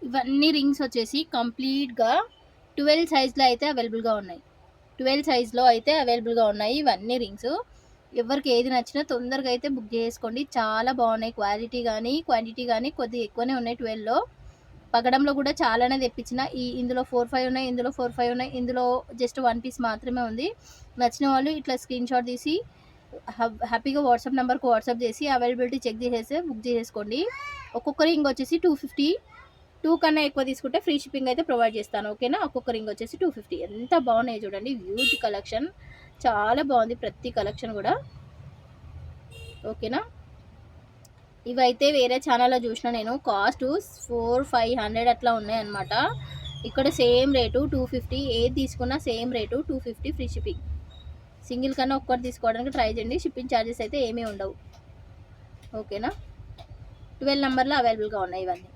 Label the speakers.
Speaker 1: ఇవన్నీ రింగ్స్ వచ్చేసి కంప్లీట్గా 12 సైజ్లో అయితే అవైలబుల్గా ఉన్నాయి. 12 సైజ్లో అయితే అవైలబుల్గా ఉన్నాయి ఇవన్నీ రింగ్స్. ఎవరికి ఏది నచ్చినా తొందరగా అయితే బుక్ చేసుకోండి. చాలా బాగున్నాయి. క్వాలిటీ కానీ క్వాంటిటీ కానీ కొద్దిగా ఎక్కువనే ఉన్నాయి. 12లో పగడంలో కూడా చాలానే తెప్పించిన. ఇందులో 4, 5 ఉన్నాయి, ఇందులో 4, 5 ఉన్నాయి, ఇందులో జస్ట్ 1 పీస్ మాత్రమే ఉంది. నచ్చిన వాళ్ళు ఇట్లా స్క్రీన్ షాట్ తీసి హ్యాపీగా వాట్సాప్ నెంబర్కి వాట్సాప్ చేసి అవైలబిలిటీ చెక్ చేసేసి బుక్ చేసేసుకోండి. ఒక్కొక్క రింగ్ వచ్చేసి 250. 2 కన్నా ఎక్కువ తీసుకుంటే ఫ్రీ షిప్పింగ్ అయితే ప్రొవైడ్ చేస్తాను. ఓకేనా. ఒక్కొక్క రింగ్ వచ్చేసి 250. ఎంత బాగున్నాయి చూడండి. హ్యూజ్ కలెక్షన్, చాలా బాగుంది ప్రతి కలెక్షన్ కూడా. ఓకేనా. ఇవైతే వేరే ఛానల్లో చూసిన నేను. కాస్ట్ 400-500 అట్లా ఉన్నాయన్నమాట. ఇక్కడ సేమ్ రేటు 250. ఏది తీసుకున్నా same rate 250 free shipping. Single కన్నా ఒక్కటి తీసుకోవడానికి ట్రై చేయండి. షిప్పింగ్ ఛార్జెస్ అయితే ఏమీ ఉండవు. ఓకేనా. 12 నెంబర్లో అవైలబుల్గా ఉన్నాయి ఇవన్నీ.